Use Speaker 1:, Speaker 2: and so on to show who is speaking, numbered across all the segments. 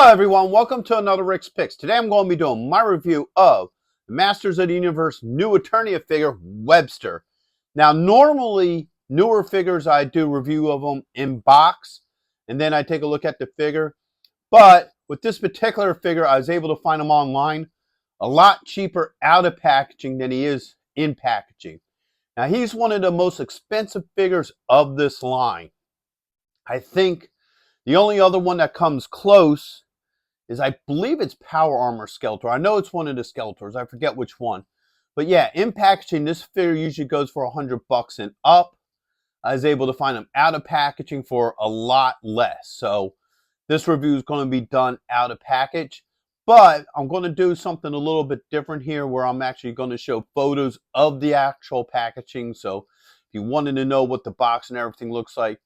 Speaker 1: Hello everyone, welcome to another Rick's Picks. Today I'm going to be doing my review of the Masters of the Universe New Eternia figure, Webstor. Now normally, newer figures I do review of them in box, and then I take a look at the figure. But with this particular figure, I was able to find him online a lot cheaper out of packaging than he is in packaging. Now he's one of the most expensive figures of this line. I think the only other one that comes close is, I believe it's Power Armor Skeletor. I know it's one of the Skeletors. I forget which one. But yeah, in packaging, this figure usually goes for $100 and up. I was able to find them out of packaging for a lot less. So this review is going to be done out of package. But I'm going to do something a little bit different here, where I'm actually going to show photos of the actual packaging. So if you wanted to know what the box and everything looks like,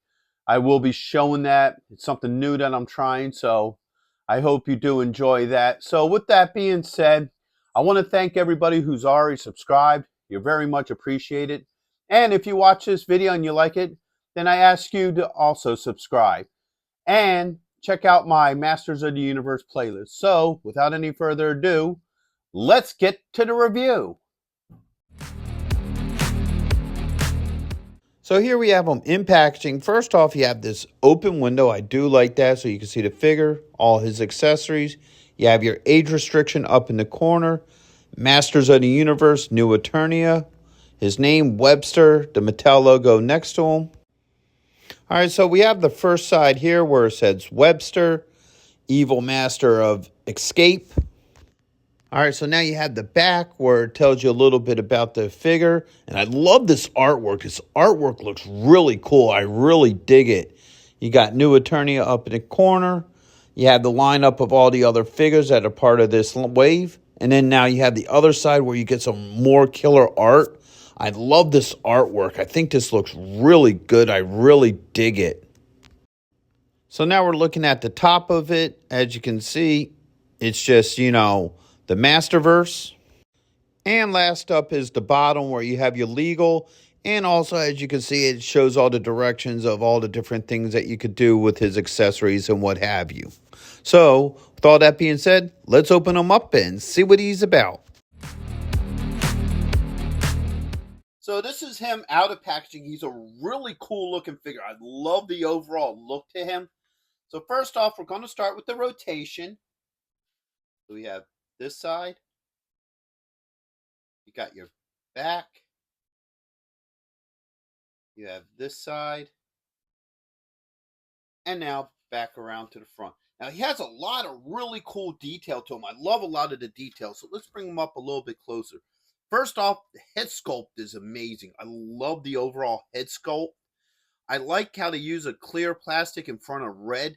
Speaker 1: I will be showing that. It's something new that I'm trying, so I hope you do enjoy that. So with that being said, I want to thank everybody who's already subscribed. You're very much appreciated. And if you watch this video and you like it, then I ask you to also subscribe. And check out my Masters of the Universe playlist. So without any further ado, let's get to the review. So here we have them in packaging. First off, you have this open window. I do like that, so you can see the figure, all his accessories. You have your age restriction up in the corner. Masters of the Universe, New Eternia. His name, Webstor. The Mattel logo next to him. All right, so we have the first side here where it says Webstor, Evil Master of Escape. All right, so now you have the back where it tells you a little bit about the figure. And I love this artwork. This artwork looks really cool. I really dig it. You got New Eternia up in the corner. You have the lineup of all the other figures that are part of this wave. And then now you have the other side where you get some more killer art. I love this artwork. I think this looks really good. I really dig it. So now we're looking at the top of it. As you can see, it's just, the Masterverse. And last up is the bottom where you have your legal. And also, as you can see, it shows all the directions of all the different things that you could do with his accessories and what have you. So, with all that being said, let's open him up and see what he's about. So this is him out of packaging. He's a really cool looking figure. I love the overall look to him. So first off, we're going to start with the rotation. So we have this side. You got your back. You have this side. And now back around to the front. Now he has a lot of really cool detail to him. I love a lot of the details. So let's bring him up a little bit closer. First off, the head sculpt is amazing. I love the overall head sculpt. I like how they use a clear plastic in front of red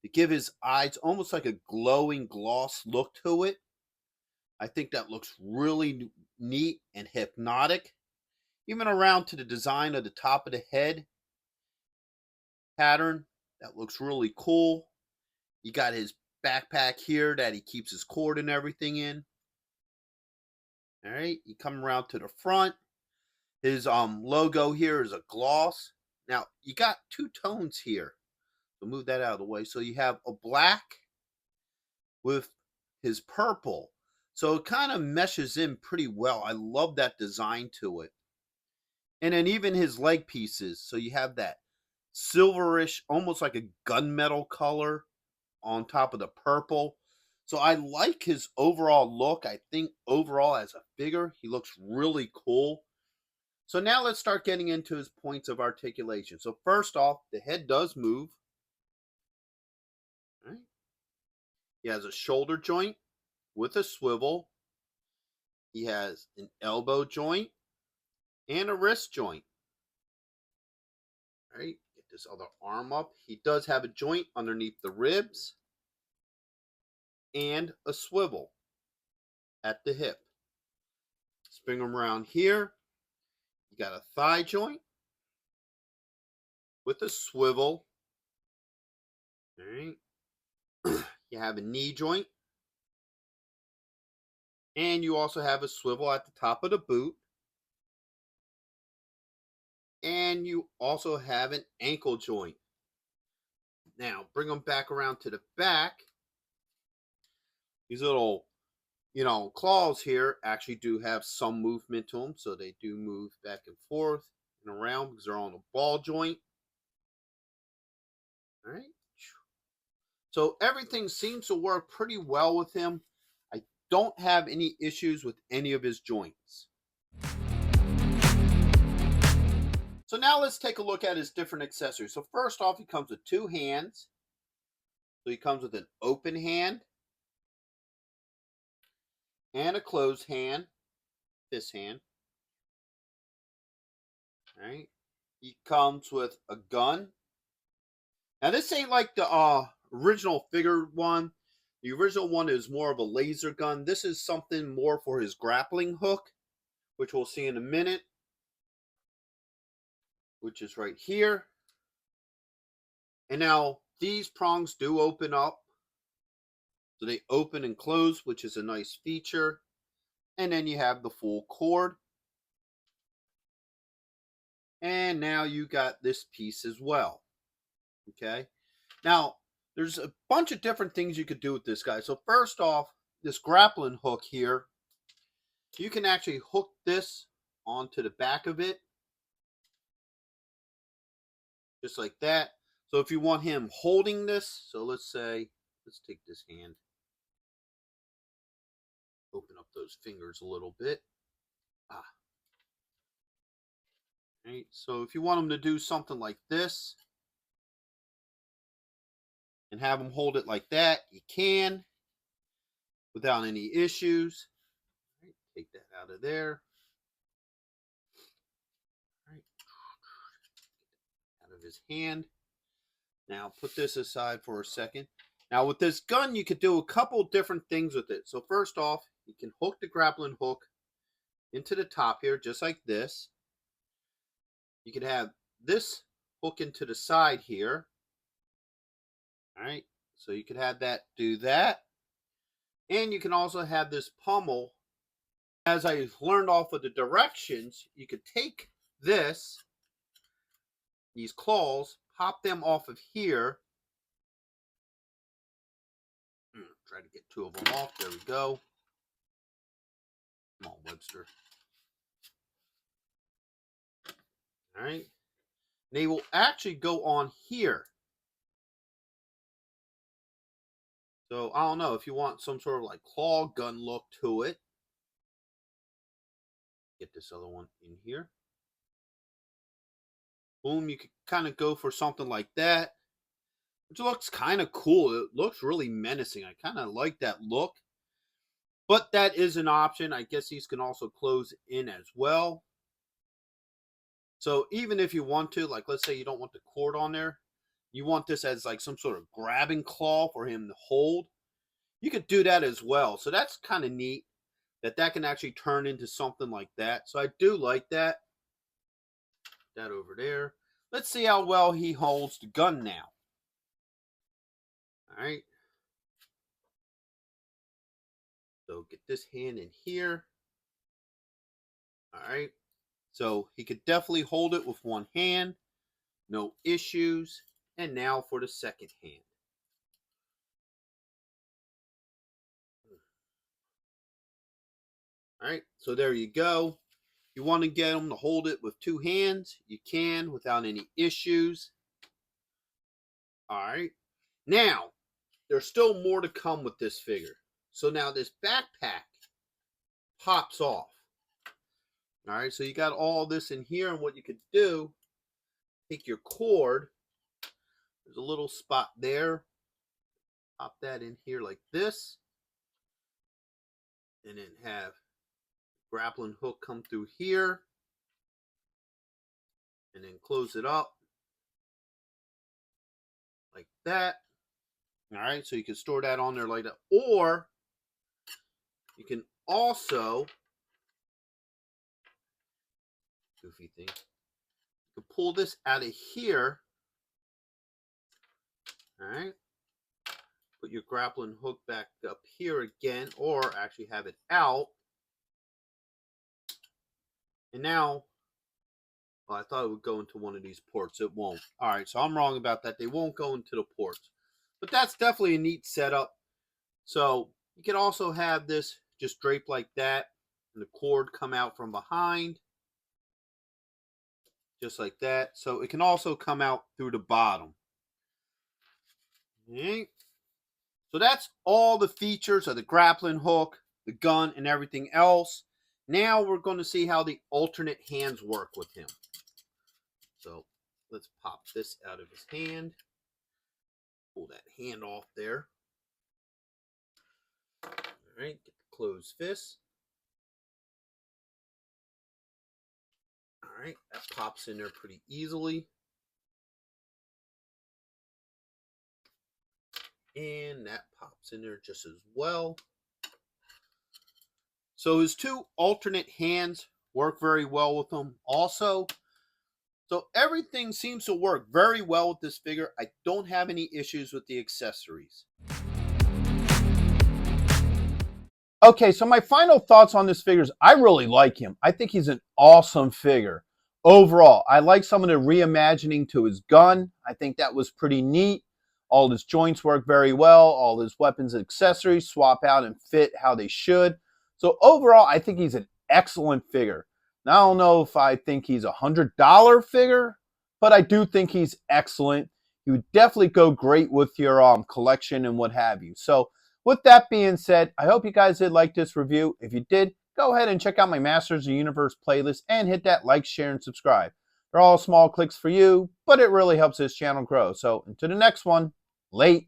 Speaker 1: to give his eyes almost like a glowing gloss look to it. I think that looks really neat and hypnotic. Even around to the design of the top of the head pattern, that looks really cool. You got his backpack here that he keeps his cord and everything in. All right, you come around to the front. His logo here is a gloss. Now, you got two tones here. So move that out of the way. So you have a black with his purple. So it kind of meshes in pretty well. I love that design to it. And then even his leg pieces. So you have that silverish, almost like a gunmetal color on top of the purple. So I like his overall look. I think overall as a figure, he looks really cool. So now let's start getting into his points of articulation. So first off, the head does move. All right. He has a shoulder joint with a swivel. He has an elbow joint and a wrist joint. All right, get this other arm up. He does have a joint underneath the ribs and a swivel at the hip. Spring him around here. You got a thigh joint with a swivel. All right. You have a knee joint. And you also have a swivel at the top of the boot. And you also have an ankle joint. Now, bring them back around to the back. These little, claws here actually do have some movement to them, so they do move back and forth and around because they're on a ball joint. All right. So everything seems to work pretty well with him. I don't have any issues with any of his joints. So now let's take a look at his different accessories. So first off, he comes with two hands. So he comes with an open hand and a closed hand. This hand. All right. He comes with a gun. Now this ain't like the original figure one. The original one is more of a laser gun. This is something more for his grappling hook, which we'll see in a minute, which is right here. And now these prongs do open up. So they open and close, which is a nice feature. And then you have the full cord. And now you got this piece as well. Okay. Now, there's a bunch of different things you could do with this guy. So first off, this grappling hook here, you can actually hook this onto the back of it. Just like that. So if you want him holding this, so let's take this hand. Open up those fingers a little bit. Right. So if you want him to do something like this and have him hold it like that, you can without any issues. Right. Take that out of there. Right. Out of his hand. Now put this aside for a second. Now with this gun, you could do a couple different things with it. So first off, you can hook the grappling hook into the top here, just like this. You could have this hook into the side here. All right, so you could have that do that. And you can also have this pommel. As I learned off of the directions, you could take these claws, pop them off of here. Try to get two of them off. There we go. Come on, Webster. All right. They will actually go on here. So I don't know if you want some sort of like claw gun look to it. Get this other one in here. Boom, you could kind of go for something like that, which looks kind of cool. It looks really menacing. I kind of like that look. But that is an option. I guess these can also close in as well. So even if you want to, like let's say you don't want the cord on there, you want this as like some sort of grabbing claw for him to hold, you could do that as well. So that's kind of neat that can actually turn into something like that. So I do like that. That over there. Let's see how well he holds the gun now. All right. So get this hand in here. All right. So he could definitely hold it with one hand. No issues. And now for the second hand. All right. So there you go. You want to get him to hold it with two hands, you can without any issues. All right. Now, there's still more to come with this figure. So now this backpack pops off. All right, so you got all this in here, and what you could do, take your cord. There's a little spot there. Pop that in here like this. And then have grappling hook come through here. And then close it up. Like that. All right, so you can store that on there like that. Or you can also, goofy thing, you can pull this out of here. All right. Put your grappling hook back up here again, or actually have it out. And now, well, I thought it would go into one of these ports. It won't. All right, so I'm wrong about that. They won't go into the ports. But that's definitely a neat setup. So You can also have this just draped like that, and the cord come out from behind, just like that. So it can also come out through the bottom. Okay. So that's all the features of the grappling hook, the gun, and everything else. Now we're going to see how the alternate hands work with him. So let's pop this out of his hand. Pull that hand off there. All right, get the closed fist. All right, that pops in there pretty easily. And that pops in there just as well. So his two alternate hands work very well with him also. So everything seems to work very well with this figure. I don't have any issues with the accessories. Okay, so my final thoughts on this figure is I really like him. I think he's an awesome figure. Overall, I like some of the reimagining to his gun. I think that was pretty neat. All his joints work very well. All his weapons and accessories swap out and fit how they should. So overall, I think he's an excellent figure. Now, I don't know if I think he's a $100 figure, but I do think he's excellent. He would definitely go great with your collection and what have you. So with that being said, I hope you guys did like this review. If you did, go ahead and check out my Masters of the Universe playlist and hit that like, share, and subscribe. They're all small clicks for you, but it really helps this channel grow. So until the next one, late.